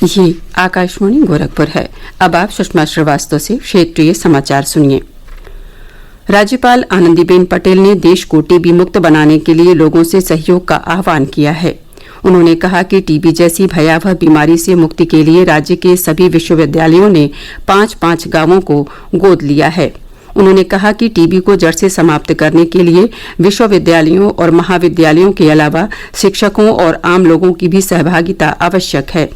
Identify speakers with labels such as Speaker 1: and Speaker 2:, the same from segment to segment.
Speaker 1: ये आकाशवाणी गोरखपुर है। अब आप सुषमा श्रीवास्तव से क्षेत्रीय समाचार सुनिए। राज्यपाल आनंदीबेन पटेल ने देश को टीबी मुक्त बनाने के लिए लोगों से सहयोग का आह्वान किया है। उन्होंने कहा कि टीबी जैसी भयावह बीमारी से मुक्ति के लिए राज्य के सभी विश्वविद्यालयों ने 5-5 गांवों को गोद लिया है। उन्होंने कहा कि टीबी को जड़ से समाप्त करने के लिए विश्वविद्यालयों और महाविद्यालयों के अलावा शिक्षकों और आम लोगों की भी सहभागिता आवश्यक है।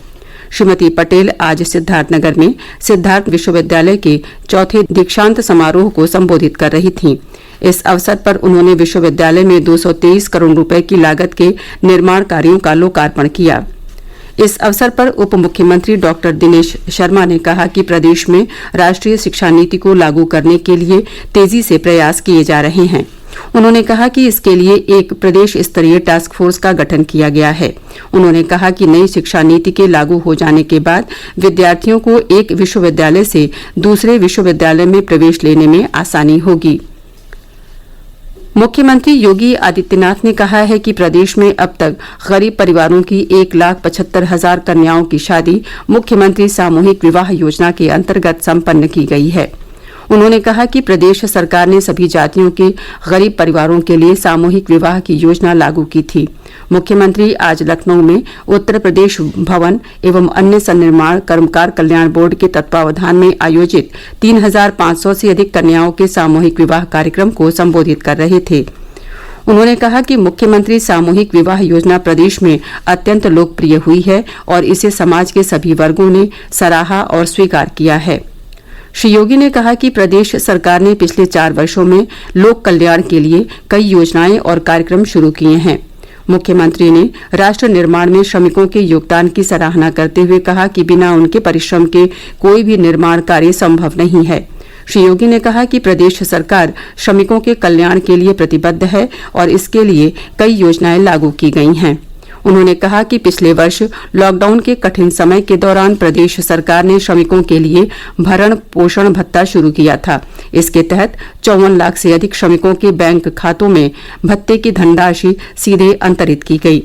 Speaker 1: श्रीमती पटेल आज सिद्धार्थनगर में सिद्धार्थ विश्वविद्यालय के चौथे दीक्षांत समारोह को संबोधित कर रही थीं। इस अवसर पर उन्होंने विश्वविद्यालय में 223 करोड़ रुपए की लागत के निर्माण कार्यों का लोकार्पण किया। इस अवसर पर उप मुख्यमंत्री डॉक्टर दिनेश शर्मा ने कहा कि प्रदेश में राष्ट्रीय शिक्षा नीति को लागू करने के लिए तेजी से प्रयास किए जा रहे हैं। उन्होंने कहा कि इसके लिए एक प्रदेश स्तरीय टास्क फोर्स का गठन किया गया है। उन्होंने कहा कि नई शिक्षा नीति के लागू हो जाने के बाद विद्यार्थियों को एक विश्वविद्यालय से दूसरे विश्वविद्यालय में प्रवेश लेने में आसानी होगी। मुख्यमंत्री योगी आदित्यनाथ ने कहा है कि प्रदेश में अब तक गरीब परिवारों की 1,75,000 कन्याओं की शादी मुख्यमंत्री सामूहिक विवाह योजना के अंतर्गत संपन्न की गई है। उन्होंने कहा कि प्रदेश सरकार ने सभी जातियों के गरीब परिवारों के लिए सामूहिक विवाह की योजना लागू की थी। मुख्यमंत्री आज लखनऊ में उत्तर प्रदेश भवन एवं अन्य सन्निर्माण कर्मकार कल्याण बोर्ड के तत्वावधान में आयोजित 3,500 से अधिक कन्याओं के सामूहिक विवाह कार्यक्रम को संबोधित कर रहे थे। उन्होंने कहा कि मुख्यमंत्री सामूहिक विवाह योजना प्रदेश में अत्यंत लोकप्रिय हुई है और इसे समाज के सभी वर्गों ने सराहा और स्वीकार किया है। श्री योगी ने कहा कि प्रदेश सरकार ने पिछले 4 वर्षों में लोक कल्याण के लिए कई योजनाएं और कार्यक्रम शुरू किए हैं। मुख्यमंत्री ने राष्ट्र निर्माण में श्रमिकों के योगदान की सराहना करते हुए कहा कि बिना उनके परिश्रम के कोई भी निर्माण कार्य संभव नहीं है। श्री योगी ने कहा कि प्रदेश सरकार श्रमिकों के कल्याण के लिए प्रतिबद्ध है और इसके लिए कई योजनाएं लागू की गई हैं। उन्होंने कहा कि पिछले वर्ष लॉकडाउन के कठिन समय के दौरान प्रदेश सरकार ने श्रमिकों के लिए भरण पोषण भत्ता शुरू किया था। इसके तहत 54 लाख से अधिक श्रमिकों के बैंक खातों में भत्ते की धनराशि सीधे अंतरित की गई।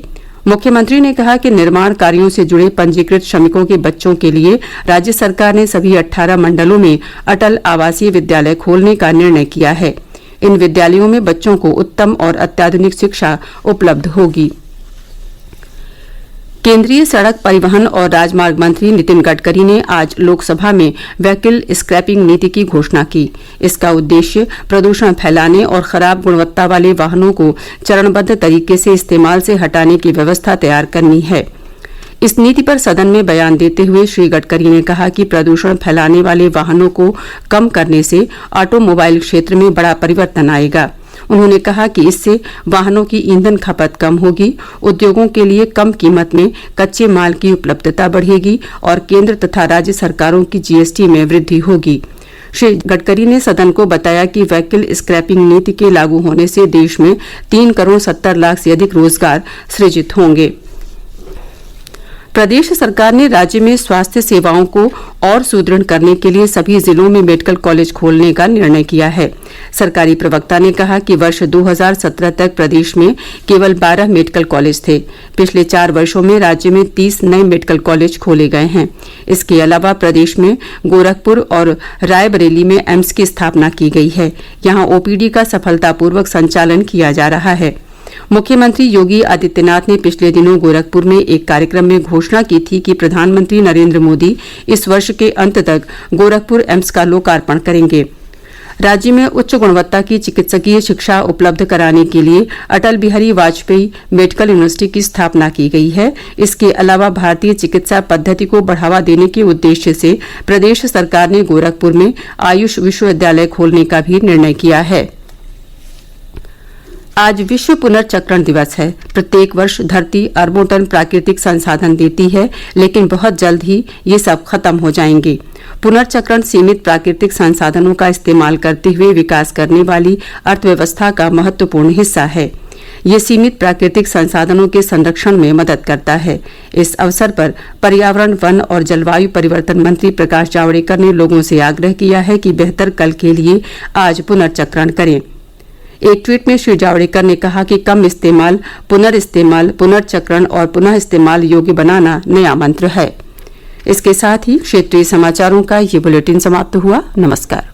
Speaker 1: मुख्यमंत्री ने कहा कि निर्माण कार्यों से जुड़े पंजीकृत श्रमिकों के बच्चों के लिए राज्य सरकार ने सभी 18 मंडलों में अटल आवासीय विद्यालय खोलने का निर्णय किया है। इन विद्यालयों में बच्चों को उत्तम और अत्याधुनिक शिक्षा उपलब्ध होगी। केंद्रीय सड़क परिवहन और राजमार्ग मंत्री नितिन गडकरी ने आज लोकसभा में व्हीकल स्क्रैपिंग नीति की घोषणा की। इसका उद्देश्य प्रदूषण फैलाने और खराब गुणवत्ता वाले वाहनों को चरणबद्ध तरीके से इस्तेमाल से हटाने की व्यवस्था तैयार करनी है। इस नीति पर सदन में बयान देते हुए श्री गडकरी ने कहा कि प्रदूषण फैलाने वाले वाहनों को कम करने से ऑटोमोबाइल क्षेत्र में बड़ा परिवर्तन आएगा। उन्होंने कहा कि इससे वाहनों की ईंधन खपत कम होगी, उद्योगों के लिए कम कीमत में कच्चे माल की उपलब्धता बढ़ेगी और केंद्र तथा राज्य सरकारों की जीएसटी में वृद्धि होगी। श्री गडकरी ने सदन को बताया कि व्हीकल स्क्रैपिंग नीति के लागू होने से देश में 3,70,00,000 से अधिक रोजगार सृजित होंगे। प्रदेश सरकार ने राज्य में स्वास्थ्य सेवाओं को और सुदृढ़ करने के लिए सभी जिलों में मेडिकल कॉलेज खोलने का निर्णय किया है। सरकारी प्रवक्ता ने कहा कि वर्ष 2017 तक प्रदेश में केवल 12 मेडिकल कॉलेज थे। पिछले 4 वर्षों में राज्य में 30 नए मेडिकल कॉलेज खोले गए हैं। इसके अलावा प्रदेश में गोरखपुर और रायबरेली में एम्स की स्थापना की गई है। यहाँ ओपीडी का सफलतापूर्वक संचालन किया जा रहा है। मुख्यमंत्री योगी आदित्यनाथ ने पिछले दिनों गोरखपुर में एक कार्यक्रम में घोषणा की थी कि प्रधानमंत्री नरेंद्र मोदी इस वर्ष के अंत तक गोरखपुर एम्स का लोकार्पण करेंगे। राज्य में उच्च गुणवत्ता की चिकित्सकीय शिक्षा उपलब्ध कराने के लिए अटल बिहारी वाजपेयी मेडिकल यूनिवर्सिटी की स्थापना की गई है। इसके अलावा भारतीय चिकित्सा पद्धति को बढ़ावा देने के उद्देश्य से प्रदेश सरकार ने गोरखपुर में आयुष विश्वविद्यालय खोलने का भी निर्णय किया है। आज विश्व पुनर्चक्रण दिवस है। प्रत्येक वर्ष धरती अरबों टन प्राकृतिक संसाधन देती है, लेकिन बहुत जल्द ही ये सब खत्म हो जाएंगे। पुनर्चक्रण सीमित प्राकृतिक संसाधनों का इस्तेमाल करते हुए विकास करने वाली अर्थव्यवस्था का महत्वपूर्ण हिस्सा है। ये सीमित प्राकृतिक संसाधनों के संरक्षण में मदद करता है। इस अवसर पर पर्यावरण, वन और जलवायु परिवर्तन मंत्री प्रकाश जावड़ेकर ने लोगों से आग्रह किया है कि बेहतर कल के लिए आज पुनर्चक्रण करें। एक ट्वीट में श्री जावड़ेकर ने कहा कि कम इस्तेमाल, पुनर्चक्रण और पुनः इस्तेमाल योग्य बनाना नया मंत्र है। इसके साथ ही क्षेत्रीय समाचारों का ये बुलेटिन समाप्त हुआ। नमस्कार।